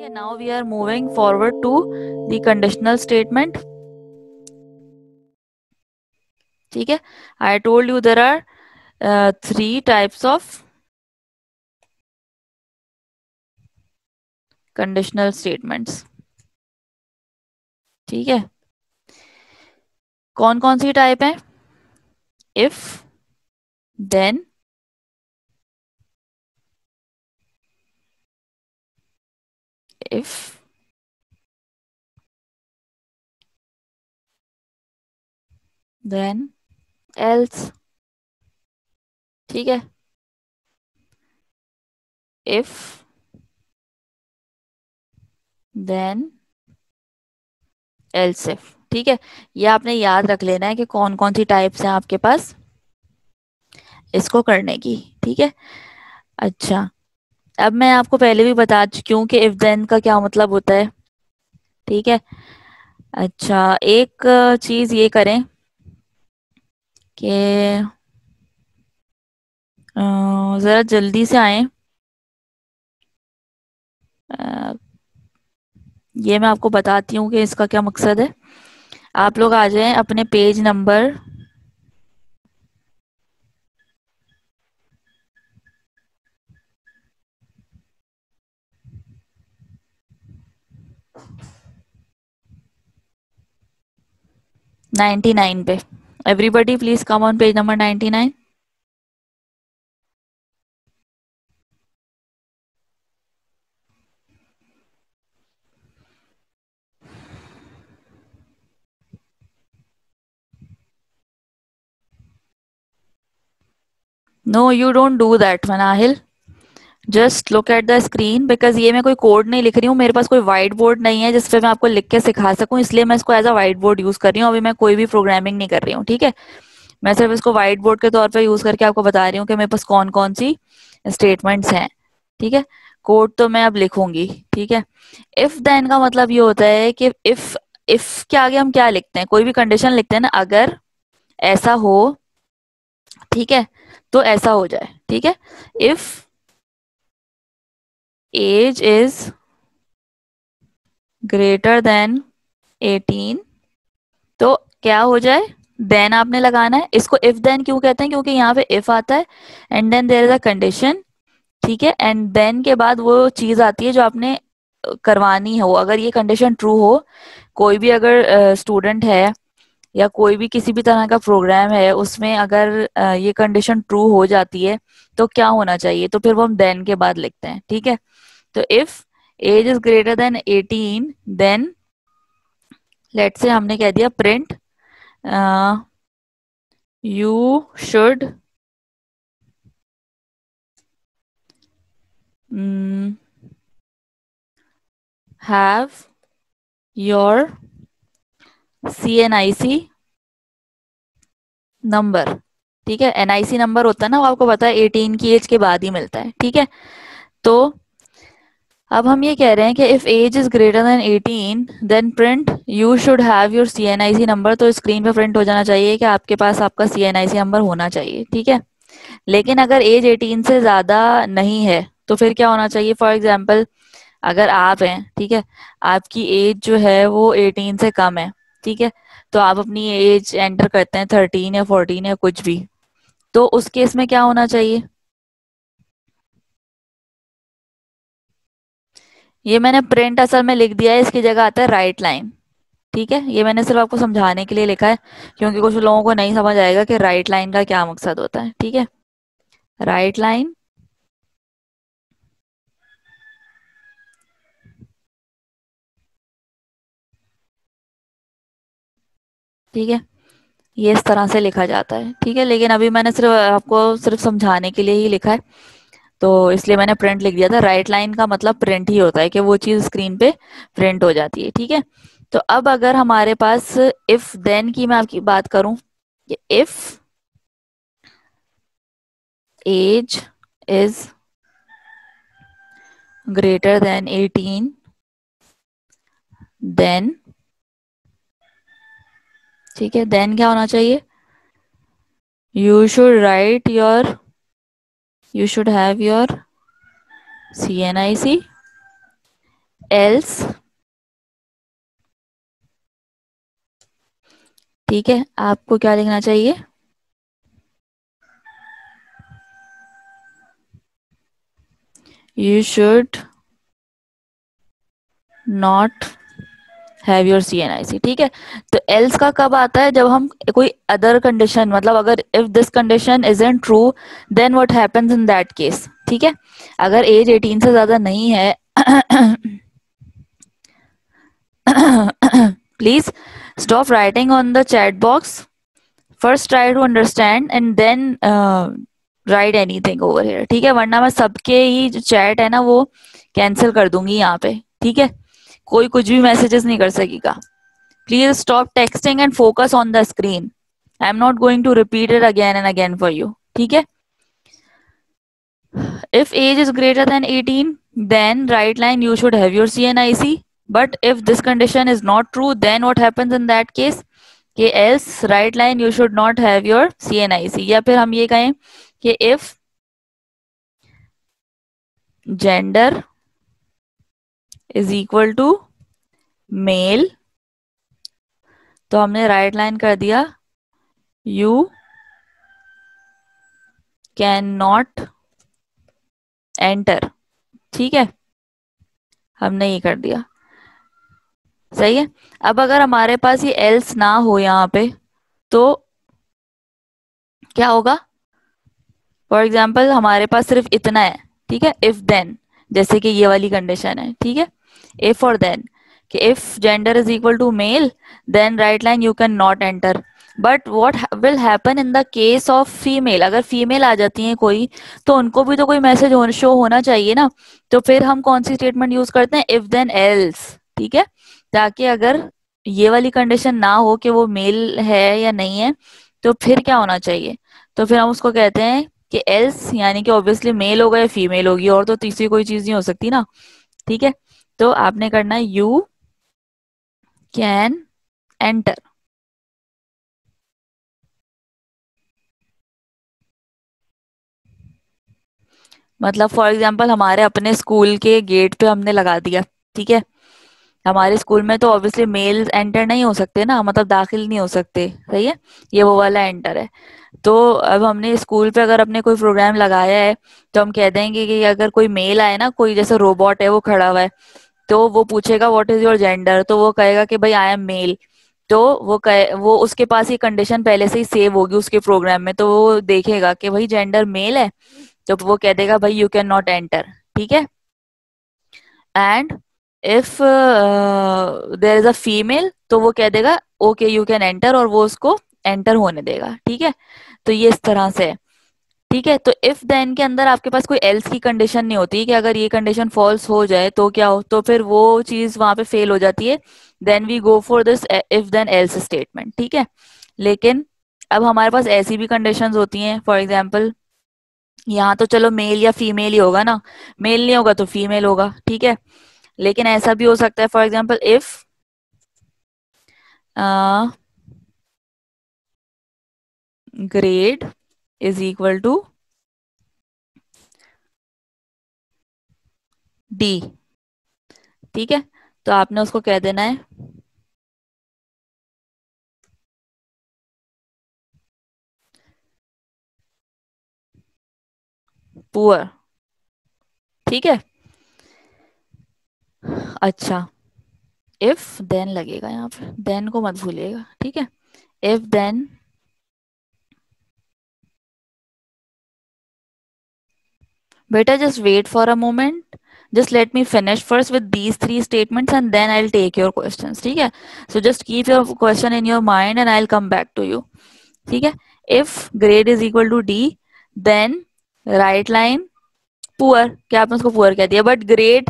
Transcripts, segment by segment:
है, now we are moving forward to the conditional statement. ठीक है, I told you there are 3 types of conditional statements. ठीक है, कौन कौन सी टाइप है? If, then, if, then, else. ठीक है, इफ, देन, एल्स इफ. ठीक है, ये आपने याद रख लेना है कि कौन कौन सी टाइप्स हैं आपके पास इसको करने की. ठीक है, अच्छा, अब मैं आपको पहले भी बता चुकी हूँ कि इफ देन का क्या मतलब होता है. ठीक है, अच्छा, एक चीज ये करें कि जरा जल्दी से आए. अ, ये मैं आपको बताती हूँ कि इसका क्या मकसद है. आप लोग आ जाएं अपने पेज नंबर 99 पे. Everybody please come on page number 99. No, you don't do that Manahil. Just look at the screen, because ये मैं कोई कोड नहीं लिख रही हूँ, मेरे पास कोई व्हाइट बोर्ड नहीं है जिसपे मैं आपको लिख के सिखा सकूं, इसलिए मैं इसको as a white board use कर रही हूँ. अभी मैं कोई भी प्रोग्रामिंग नहीं कर रही हूँ. ठीक है, मैं सिर्फ इसको व्हाइट बोर्ड के तौर पे यूज करके आपको बता रही हूँ कि मेरे पास कौन कौन सी स्टेटमेंट्स हैं. ठीक है, कोड तो मैं अब लिखूंगी. ठीक है, इफ देन का मतलब ये होता है कि इफ के आगे हम क्या लिखते हैं, कोई भी कंडीशन लिखते हैं ना, अगर ऐसा हो, ठीक है, तो ऐसा हो जाए. ठीक है, if age is greater than 18, तो क्या हो जाए, देन आपने लगाना है. इसको इफ देन क्यों कहते हैं, क्योंकि यहाँ पे इफ आता है and then there is a condition. ठीक है, एंड देन के बाद वो चीज आती है जो आपने करवानी हो. अगर ये कंडीशन ट्रू हो, कोई भी अगर स्टूडेंट है या कोई भी किसी भी तरह का प्रोग्राम है, उसमें अगर ये कंडीशन ट्रू हो जाती है तो क्या होना चाहिए, तो फिर वो हम देन के बाद लिखते हैं. ठीक है, तो if age is greater than 18, then let's say हमने कह दिया print you should have your CNIC number. ठीक है, NIC नंबर होता है ना, वो आपको पता है 18 की एज के बाद ही मिलता है. ठीक है, तो अब हम ये कह रहे हैं कि if age is greater than 18, then print you should have your CNIC number. तो स्क्रीन पे प्रिंट हो जाना चाहिए कि आपके पास आपका CNIC नंबर होना चाहिए. ठीक है, लेकिन अगर एज 18 से ज्यादा नहीं है तो फिर क्या होना चाहिए. फॉर एग्जाम्पल, अगर आप हैं, ठीक है, आपकी एज जो है वो 18 से कम है. ठीक है, तो आप अपनी एज एंटर करते हैं 13 या 14 या कुछ भी, तो उस केस में क्या होना चाहिए. ये मैंने प्रिंट असल में लिख दिया है, इसकी जगह आता है राइट लाइन. ठीक है, ये मैंने सिर्फ आपको समझाने के लिए लिखा है, क्योंकि कुछ लोगों को नहीं समझ आएगा कि राइट लाइन का क्या मकसद होता है. ठीक है, राइट लाइन. ठीक है, ये इस तरह से लिखा जाता है. ठीक है, लेकिन अभी मैंने सिर्फ आपको सिर्फ समझाने के लिए ही लिखा है, तो इसलिए मैंने प्रिंट लिख दिया था. राइट लाइन का मतलब प्रिंट ही होता है कि वो चीज स्क्रीन पे प्रिंट हो जाती है. ठीक है, तो अब अगर हमारे पास इफ देन की मैं आपकी बात करूं, if age is greater than 18, then, ठीक है, देन क्या होना चाहिए, you should write your, you should have your CNIC else, ठीक है, आपको क्या लिखना चाहिए? You should not have your CNIC, ठीक है। तो एल्स का कब आता है? जब हम कोई अदर कंडीशन, मतलब अगर if this condition isn't true then what happens in that case, ठीक है। अगर एज 18 से ज्यादा नहीं है please stop writing on the chat box, first try to understand and then write anything over here, ठीक है, वरना मैं सबके ही जो चैट है ना वो कैंसिल कर दूंगी यहाँ पे, ठीक है। कोई कुछ भी मैसेजेस नहीं कर सकेगा। Please stop texting and focus on the screen. I am not going to repeat it again and again for you, ठीक है। If age is greater than 18, then right line you should have your CNIC. But if this condition is not true, then what happens in that case? कि else right line you should not have your CNIC, या फिर हम ये कहें कि if gender is equal to male, तो हमने right line कर दिया you कैन नॉट एंटर, ठीक है, हमने ये कर दिया, सही है। अब अगर हमारे पास ये एल्स ना हो यहाँ पे तो क्या होगा? फॉर एग्जाम्पल हमारे पास सिर्फ इतना है, ठीक है, इफ देन, जैसे कि ये वाली कंडीशन है, ठीक है, इफ और देन, कि if gender is equal to male then write line you can not enter. But what will happen in the case of female? अगर फीमेल आ जाती है कोई, तो उनको भी तो कोई मैसेज शो होना चाहिए ना। तो फिर हम कौन सी स्टेटमेंट यूज करते हैं? इफ देन एल्स, ठीक है, ताकि अगर ये वाली कंडीशन ना हो कि वो मेल है या नहीं है, तो फिर क्या होना चाहिए? तो फिर हम उसको कहते हैं कि एल्स, यानी कि ऑब्वियसली मेल होगा या फीमेल होगी, और तो तीसरी कोई चीज नहीं हो सकती ना, ठीक है। तो आपने करना है यू कैन एंटर। मतलब फॉर एग्जाम्पल हमारे अपने स्कूल के गेट पे हमने लगा दिया, ठीक है, हमारे स्कूल में तो ऑब्वियसली मेल एंटर नहीं हो सकते ना, मतलब दाखिल नहीं हो सकते, सही है, ये वो वाला एंटर है। तो अब हमने स्कूल पे अगर अपने कोई प्रोग्राम लगाया है, तो हम कह देंगे कि अगर कोई मेल आए ना, कोई जैसे रोबोट है वो खड़ा हुआ है, तो वो पूछेगा व्हाट इज योर जेंडर, तो वो कहेगा कि भाई आई एम मेल। तो वो उसके पास ये कंडीशन पहले से ही सेव होगी उसके प्रोग्राम में, तो वो देखेगा कि भाई जेंडर मेल है, तो वो कह देगा भाई यू कैन नॉट एंटर, ठीक है। And if there is a female, तो वो कह देगा ओके यू कैन एंटर, और वो उसको एंटर होने देगा, ठीक है। तो ये इस तरह से है, ठीक है। तो इफ देन के अंदर आपके पास कोई एल्स की कंडीशन नहीं होती कि अगर ये कंडीशन फॉल्स हो जाए तो क्या हो, तो फिर वो चीज वहां पे फेल हो जाती है। Then we go for this if then else statement, ठीक है। लेकिन अब हमारे पास ऐसी भी कंडीशंस होती हैं, फॉर एग्जाम्पल यहाँ तो चलो मेल या फीमेल ही होगा ना, मेल नहीं होगा तो फीमेल होगा, ठीक है। लेकिन ऐसा भी हो सकता है, for example if grade is equal to D, ठीक है। तो आपने उसको कह देना है पुअर, ठीक है। अच्छा, इफ देन लगेगा यहाँ पे, देन को मत भूलिएगा, ठीक है। इफ देन बेटा just wait for a moment, just let me finish first with these three statements and then I'll take your questions, ठीक है। So just keep your question in your mind and I'll come back to you, ठीक है। if grade is equal to D, then right line poor, क्या आपने उसको poor कह दिया, but grade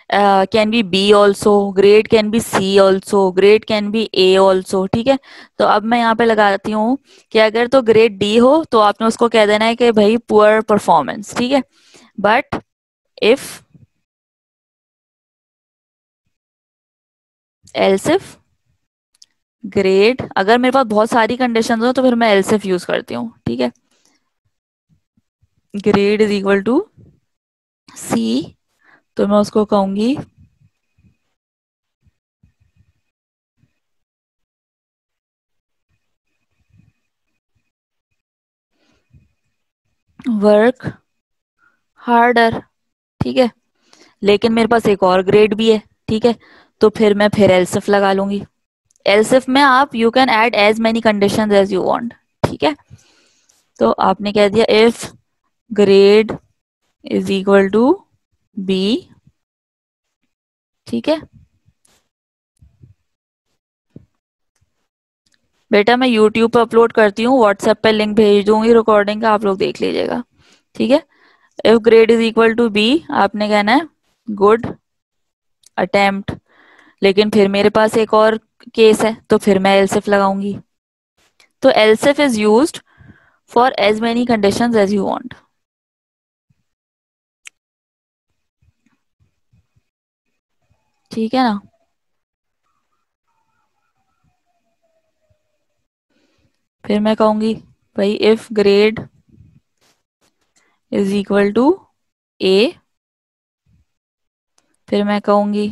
can be B also, grade can be C also, grade can be A also, ठीक है। तो अब मैं यहाँ पे लगाती हूँ कि अगर तो ग्रेड डी हो तो आपने उसको कह देना है कि भाई पुअर परफॉर्मेंस, ठीक है। बट इफ एल्सिफ ग्रेड, अगर मेरे पास बहुत सारी कंडीशंस हो तो फिर मैं एल्सिफ यूज करती हूँ, ठीक है। ग्रेड इज इक्वल टू सी, तो मैं उसको कहूंगी वर्क हार्डर, ठीक है। लेकिन मेरे पास एक और ग्रेड भी है, ठीक है। तो फिर मैं फिर एल्सिफ लगा लूंगी। एल्सिफ में आप you can add as many conditions as you want, ठीक है। तो आपने कह दिया if grade is equal to B, ठीक है। बेटा मैं यूट्यूब पे अपलोड करती हूँ, व्हाट्सएप पे लिंक भेज दूंगी रिकॉर्डिंग का, आप लोग देख लीजिएगा, ठीक है। If grade is equal to B, आपने कहना है गुड अटेम्प्ट। लेकिन फिर मेरे पास एक और केस है, तो फिर मैं एल्सिफ लगाऊंगी। तो elif is used for as many conditions as you want, ठीक है ना। फिर मैं कहूंगी भाई if grade is equal to A, फिर मैं कहूंगी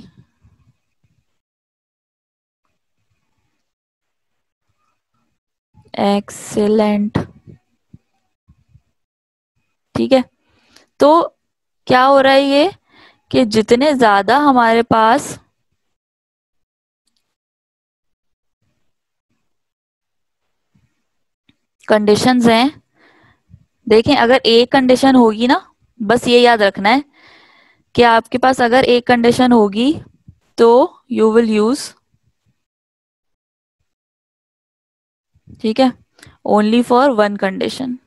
एक्सीलेंट, ठीक है। तो क्या हो रहा है ये कि जितने ज्यादा हमारे पास कंडीशंस हैं, देखें अगर एक कंडीशन होगी ना, बस ये याद रखना है कि आपके पास अगर एक कंडीशन होगी तो यू विल यूज, ठीक है, only for one condition,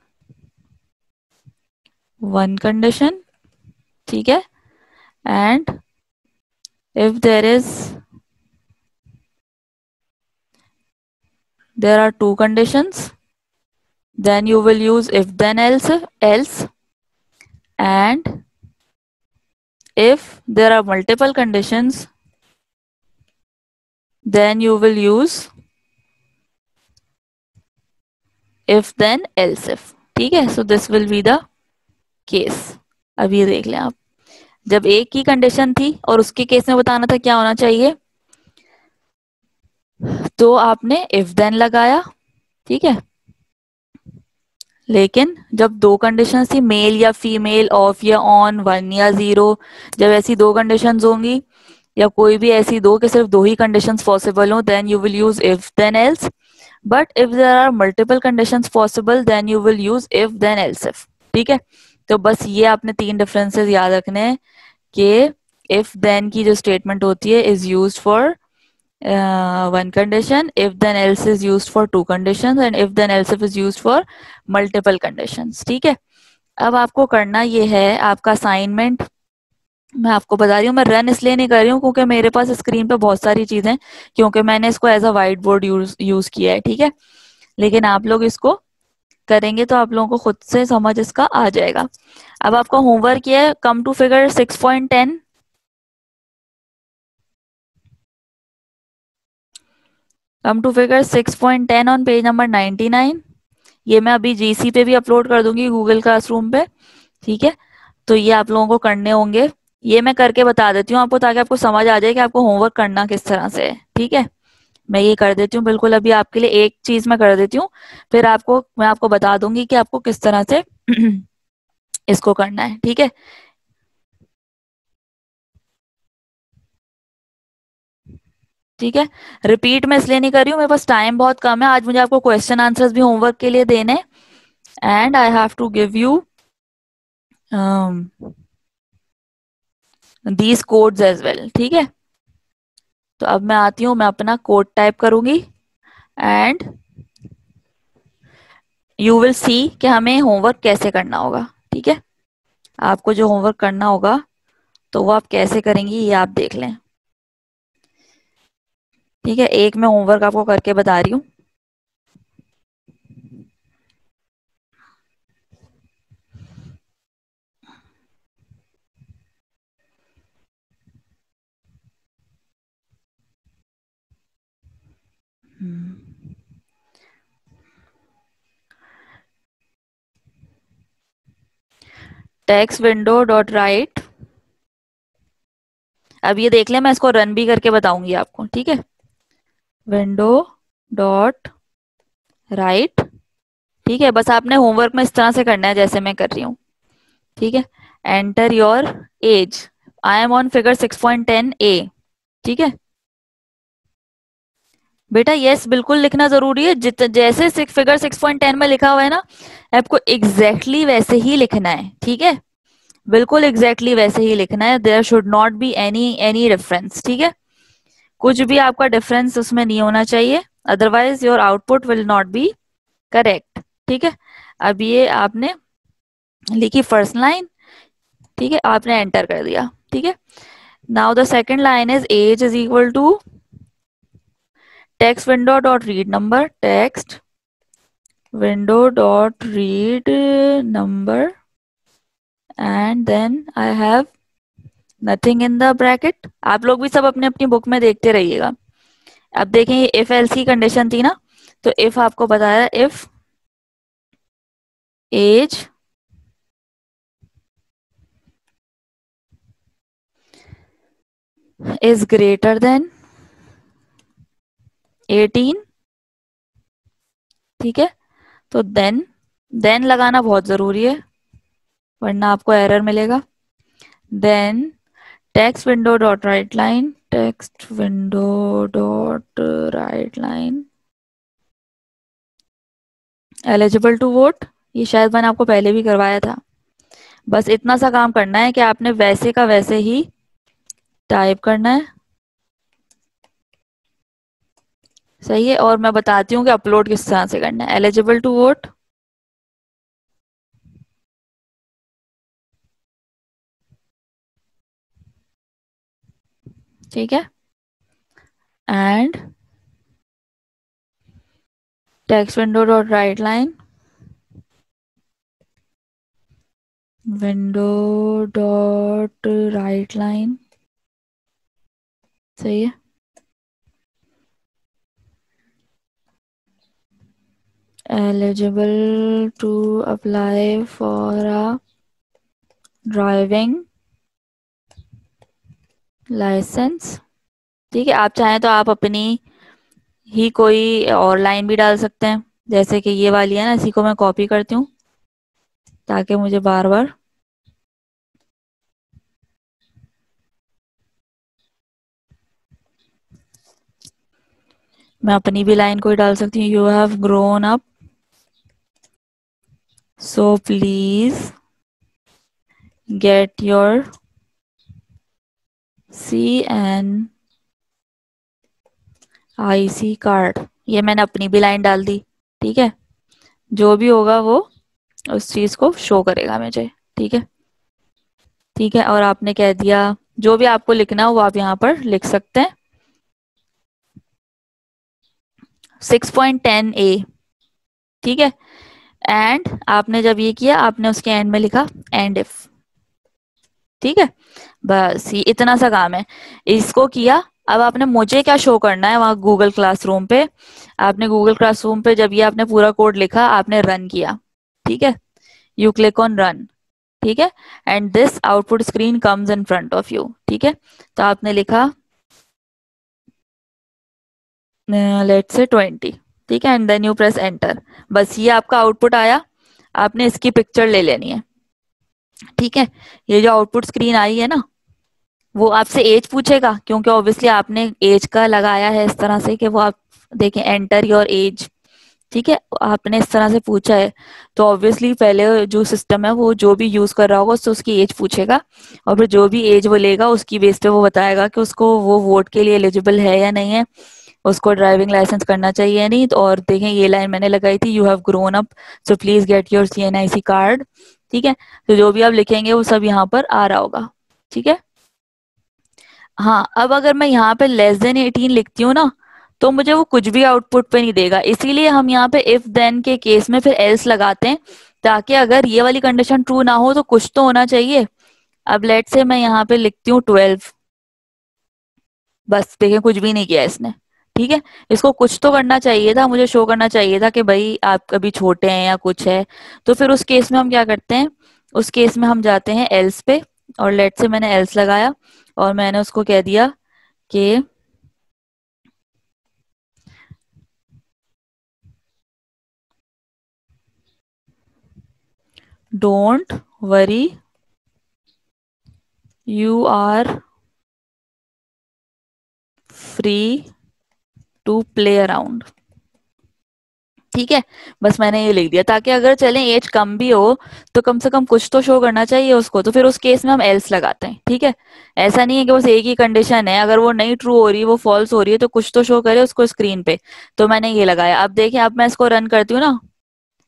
one condition, ठीक है। And if there are two conditions, then you will use if then else, and if there are multiple conditions, then you will use if then else if, ठीक है। So this will be the case. अब ये देख लें आप, जब एक ही condition थी और उसके केस में बताना था क्या होना चाहिए, तो आपने if then लगाया, ठीक है। लेकिन जब दो कंडीशन थी, मेल या फीमेल, ऑफ या ऑन, वन या जीरो, जब ऐसी दो कंडीशंस होंगी या कोई भी ऐसी दो कि सिर्फ दो ही कंडीशंस पॉसिबल हो, then you will use if then else. But if there are multiple conditions possible, then you will use if then else if, ठीक है। तो बस ये आपने तीन डिफरेंसेस याद रखने हैं कि इफ देन की जो स्टेटमेंट होती है is used for one condition, if then else is used for two conditions, and if then else if is used for multiple conditions, ठीक है। अब आपको करना ये है आपका असाइनमेंट, मैं आपको बता रही हूँ, मैं रन इसलिए नहीं कर रही हूँ क्योंकि मेरे पास स्क्रीन पे बहुत सारी चीजें, क्योंकि मैंने इसको as a white board use किया है, ठीक है। लेकिन आप लोग इसको करेंगे तो आप लोगों को खुद से समझ इसका आ जाएगा। अब आपका होमवर्क ये है, come to figure 6.10, come to figure 6.10 on page number 99। ये मैं अभी जीसी पे भी अपलोड कर दूंगी, गूगल क्लासरूम पे, ठीक है। तो ये आप लोगों को करने होंगे, ये मैं करके बता देती हूँ आपको ताकि आपको समझ आ जाए कि आपको होमवर्क करना किस तरह से है, ठीक है। मैं ये कर देती हूँ बिल्कुल अभी आपके लिए, एक चीज मैं कर देती हूँ, फिर आपको मैं आपको बता दूंगी कि आपको किस तरह से इसको करना है, ठीक है। ठीक है, रिपीट मैं इसलिए नहीं कर रही हूँ, मेरे पास टाइम बहुत कम है आज, मुझे आपको क्वेश्चन आंसर्स भी होमवर्क के लिए देने, and I have to give you these codes as well, ठीक है। तो अब मैं आती हूँ, मैं अपना कोड टाइप करूंगी एंड यू विल सी कि हमें होमवर्क कैसे करना होगा, ठीक है। आपको जो होमवर्क करना होगा तो वो आप कैसे करेंगी ये आप देख लें, ठीक है। एक मैं होमवर्क आपको करके बता रही हूँ। टेक्स्ट विंडो डॉट राइट, अब ये देख लें, मैं इसको रन भी करके बताऊंगी आपको, ठीक है। विंडो डॉट राइट, ठीक है, बस आपने होमवर्क में इस तरह से करना है जैसे मैं कर रही हूँ। ठीक है, enter your age. I am on figure 6.10 ए। ठीक है बेटा, यस बिल्कुल लिखना जरूरी है, जैसे फिगर 6.10 में लिखा हुआ है ना, आपको एग्जैक्टली वैसे ही लिखना है। ठीक है, बिल्कुल एग्जैक्टली वैसे ही लिखना है। There should not be any any difference. ठीक है, कुछ भी आपका डिफरेंस उसमें नहीं होना चाहिए, otherwise your output will not be correct. ठीक है, अब ये आपने लिखी फर्स्ट लाइन। ठीक है, आपने एंटर कर दिया। ठीक है, now the second line is age is equal to text window dot read number, text window dot read number, and then I have nothing in the bracket. आप लोग भी सब अपनी अपनी बुक में देखते रहिएगा। अब देखें, ये इफ एल्स की कंडीशन थी ना, तो इफ आपको बताया if age is greater than 18। ठीक है, तो देन लगाना बहुत जरूरी है, वरना आपको एरर मिलेगा। Then text window dot write line, text window dot write line eligible to vote. ये शायद मैंने आपको पहले भी करवाया था। बस इतना सा काम करना है कि आपने वैसे का वैसे ही टाइप करना है। सही है, और मैं बताती हूँ कि अपलोड किस तरह से करना है। एलिजिबल टू वोट, ठीक है, and text window dot write line window dot write line. सही है, eligible to apply for a driving license. ठीक है, आप चाहें तो आप अपनी ही कोई और लाइन भी डाल सकते हैं, जैसे कि ये वाली है ना, इसी को मैं कॉपी करती हूँ ताकि मुझे बार बार मैं अपनी भी लाइन को ही डाल सकती हूँ। You have grown up so please get your CNIC card. ये मैंने अपनी भी लाइन डाल दी। ठीक है, जो भी होगा वो उस चीज को शो करेगा मुझे। ठीक है, ठीक है, और आपने कह दिया जो भी आपको लिखना हो वो आप यहाँ पर लिख सकते हैं। 6.10A। ठीक है, एंड आपने जब ये किया, आपने उसके एंड में लिखा एंड इफ। ठीक है, बस ये इतना सा काम है, इसको किया। अब आपने मुझे क्या शो करना है वहां गूगल क्लासरूम पे, आपने गूगल क्लासरूम पे जब ये आपने पूरा कोड लिखा, आपने रन किया। ठीक है, यू क्लिक ऑन रन। ठीक है, and this output screen comes in front of you. ठीक है, तो आपने लिखा लेट्स से 20। ठीक है, and then you press enter. बस ये आपका आउटपुट आया, आपने इसकी पिक्चर ले लेनी है। ठीक है, ये जो आउटपुट स्क्रीन आई है ना, वो आपसे एज पूछेगा, क्योंकि ऑब्वियसली आपने एज का लगाया है इस तरह से कि वो आप देखें एंटर योर एज। ठीक है, आपने इस तरह से पूछा है, तो ऑब्वियसली पहले जो सिस्टम है वो जो भी यूज कर रहा होगा उससे उसकी एज पूछेगा, और फिर जो भी एज वो लेगा उसकी बेस पे वो बताएगा कि उसको वो वोट के लिए एलिजिबल है या नहीं है, उसको ड्राइविंग लाइसेंस करना चाहिए या नहीं। तो और देखें, ये लाइन मैंने लगाई थी, you have grown up so please get your CNIC card. ठीक है, तो जो भी आप लिखेंगे वो सब यहाँ पर आ रहा होगा। ठीक है, हाँ, अब अगर मैं यहाँ पे <18 लिखती हूँ ना, तो मुझे वो कुछ भी आउटपुट पे नहीं देगा, इसीलिए हम यहाँ पे इफ देन के केस में फिर एल्स लगाते हैं, ताकि अगर ये वाली कंडीशन ट्रू ना हो तो कुछ तो होना चाहिए। अब लेट से मैं यहाँ पे लिखती हूँ 12। बस देखिए, कुछ भी नहीं किया इसने। ठीक है, इसको कुछ तो करना चाहिए था, मुझे शो करना चाहिए था कि भाई आप कभी छोटे हैं या कुछ है। तो फिर उस केस में हम क्या करते हैं, उस केस में हम जाते हैं एल्स पे, और लेट से मैंने एल्स लगाया और मैंने उसको कह दिया कि don't worry you are free to play around. ठीक है, बस मैंने ये लिख दिया ताकि अगर चले एज कम भी हो तो कम से कम कुछ तो शो करना चाहिए उसको, तो फिर उस केस में हम एल्स लगाते हैं। ठीक है, ऐसा नहीं है कि बस एक ही कंडीशन है, अगर वो नहीं ट्रू हो रही है, वो फॉल्स हो रही है, तो कुछ तो शो करे उसको स्क्रीन पे। तो मैंने ये लगाया। अब देखिए, अब मैं इसको रन करती हूँ ना,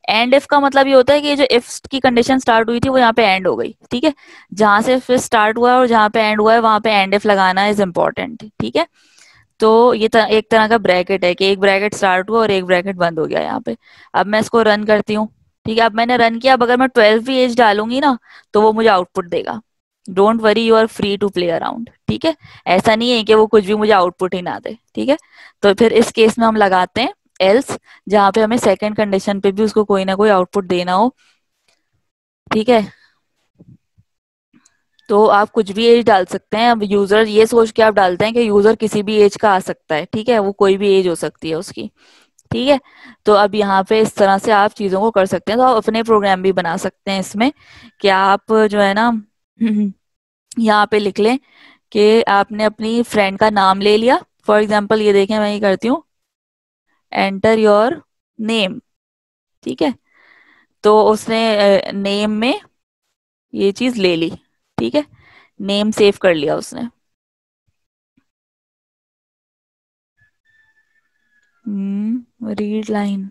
एंड इफ का मतलब ये होता है कि जो इफ की कंडीशन स्टार्ट हुई थी वो यहाँ पे एंड हो गई। ठीक है, जहां से फिर स्टार्ट हुआ है और जहां पे एंड हुआ है वहां पे एंड इफ लगाना इज इम्पोर्टेंट। ठीक है, तो ये एक तरह का ब्रैकेट है कि एक ब्रैकेट स्टार्ट हुआ और एक ब्रैकेट बंद हो गया यहाँ पे। अब मैं इसको रन करती हूँ। ठीक है, अब मैंने रन किया। अब अगर मैं 12 भी एज डालूंगी ना तो वो मुझे आउटपुट देगा, don't worry you are free to play around. ठीक है, ऐसा नहीं है कि वो कुछ भी मुझे आउटपुट ही ना दे। ठीक है, तो फिर इस केस में हम लगाते हैं एल्स, जहाँ पे हमें सेकंड कंडीशन पे भी उसको कोई ना कोई आउटपुट देना हो। ठीक है, तो आप कुछ भी एज डाल सकते हैं। अब यूजर ये सोच के आप डालते हैं कि यूजर किसी भी एज का आ सकता है। ठीक है, वो कोई भी एज हो सकती है उसकी। ठीक है, तो अब यहाँ पे इस तरह से आप चीजों को कर सकते हैं। तो आप अपने प्रोग्राम भी बना सकते हैं इसमें, कि आप जो है ना यहाँ पे लिख लें कि आपने अपनी फ्रेंड का नाम ले लिया। फॉर एग्जाम्पल ये देखें, मैं ये करती हूँ, एंटर योर नेम। ठीक है, तो उसने नेम में ये चीज ले ली। ठीक है, नेम सेव कर लिया उसने। Read line.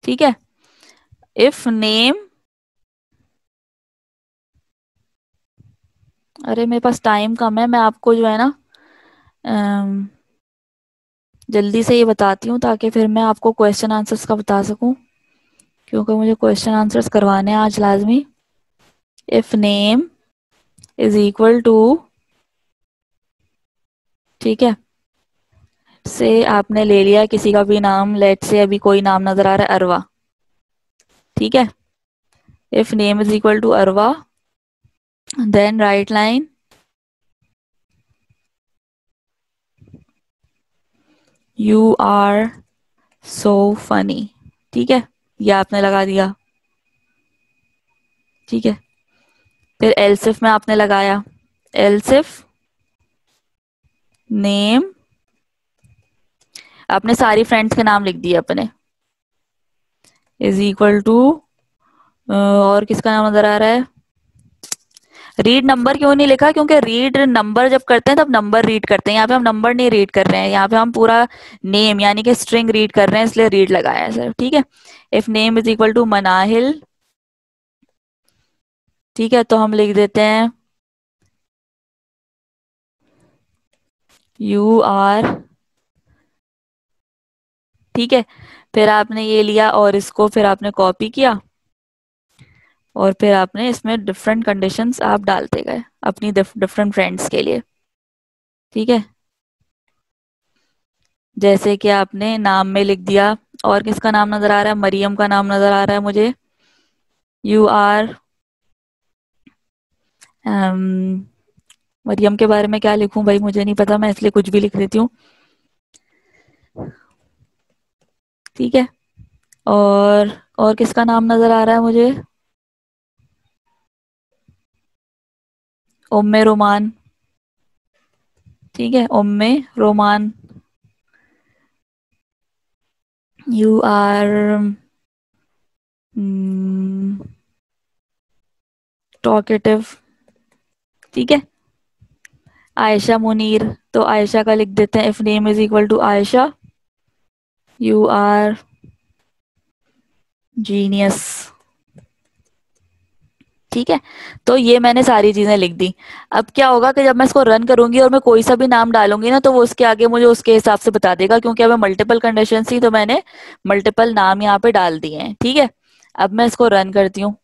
ठीक है, इफ नेम, अरे मेरे पास टाइम कम है, मैं आपको जो है ना अम, जल्दी से ये बताती हूँ ताकि फिर मैं आपको क्वेश्चन आंसर्स का बता सकूं, क्योंकि मुझे क्वेश्चन आंसर्स करवाने हैं आज लाजमी। If name is equal to, ठीक है, से आपने ले लिया किसी का भी नाम, लेट से अभी कोई नाम नजर आ रहा है, अरवा। ठीक है, if name is equal to Arwa, then write line, you are so funny. ठीक है, ये आपने लगा दिया। ठीक है, फिर एलसिफ में आपने लगाया, एलसिफ नेम, आपने सारी फ्रेंड्स के नाम लिख दिए अपने, इज इक्वल टू, और किसका नाम नजर आ रहा है, रीड नंबर क्यों नहीं लिखा, क्योंकि रीड नंबर जब करते हैं तब नंबर रीड करते हैं, यहाँ पे हम नंबर नहीं रीड कर रहे हैं, यहाँ पे हम पूरा नेम यानी कि स्ट्रिंग रीड कर रहे हैं, इसलिए रीड लगाया है सर। ठीक है, if name is equal to Manahil. ठीक है, तो हम लिख देते हैं यू आर। ठीक है, फिर आपने ये लिया और इसको फिर आपने कॉपी किया और फिर आपने इसमें डिफरेंट कंडीशंस आप डालते गए अपनी डिफरेंट फ्रेंड्स के लिए। ठीक है, जैसे कि आपने नाम में लिख दिया, और किसका नाम नजर आ रहा है, मरियम का नाम नजर आ रहा है मुझे, यू आर, मरियम के बारे में क्या लिखूं भाई, मुझे नहीं पता, मैं इसलिए कुछ भी लिख देती हूँ। ठीक है, और किसका नाम नजर आ रहा है मुझे, उम्मे रोमान। ठीक है, उम्मे रोमान, यू आर टॉकेटिव। ठीक है, आयशा मुनीर, तो आयशा का लिख देते हैं, if name is equal to Ayesha, you are genius. ठीक है, तो ये मैंने सारी चीजें लिख दी। अब क्या होगा कि जब मैं इसको रन करूंगी और मैं कोई सा भी नाम डालूंगी ना तो वो उसके आगे मुझे उसके हिसाब से बता देगा, क्योंकि अब मल्टीपल कंडीशन थी तो मैंने मल्टीपल नाम यहाँ पे डाल दिए हैं। ठीक है, अब मैं इसको रन करती हूँ।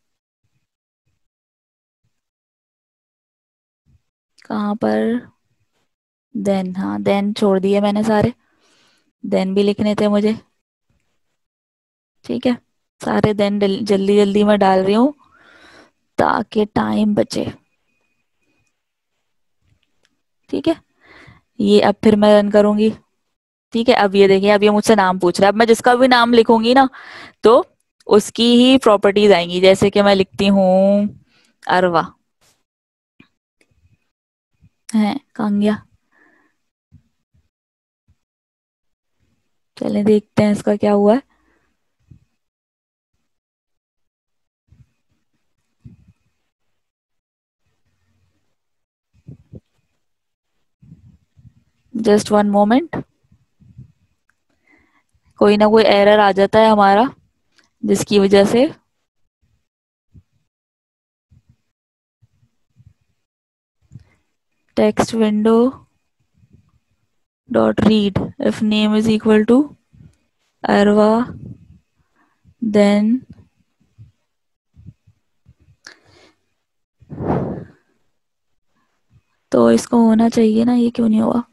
कहाँ पर, देन, हाँ देन छोड़ दिए मैंने सारे, देन भी लिखने थे मुझे। ठीक है, सारे देन जल्दी जल्दी मैं डाल रही हूँ ताकि टाइम बचे। ठीक है, ये अब फिर मैं रन करूंगी। ठीक है, अब ये देखिए, अब ये मुझसे नाम पूछ रहा है। अब मैं जिसका भी नाम लिखूंगी ना तो उसकी ही प्रॉपर्टीज आएंगी। जैसे कि मैं लिखती हूँ अरवा, है कहाँ गया, चले देखते हैं इसका क्या हुआ है। जस्ट वन मोमेंट, कोई ना कोई एरर आ जाता है हमारा जिसकी वजह से text window dot read if name is equal to Arwa then तो इसको होना चाहिए ना, ये क्यों नहीं हुआ।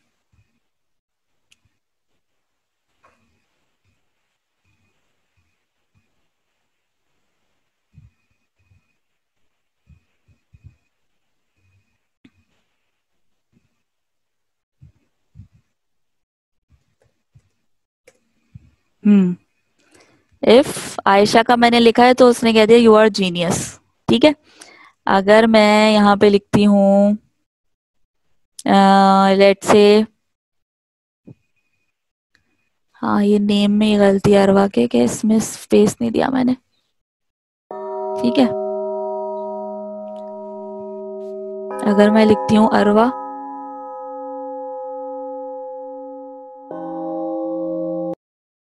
इफ आयशा का मैंने लिखा है तो उसने कह दिया यू आर जीनियस। ठीक है, अगर मैं यहाँ पे लिखती हूँ लेट से, हाँ ये नेम में ही गलती है अरवा के इसमें स्पेस नहीं दिया मैंने। ठीक है, अगर मैं लिखती हूँ अरवा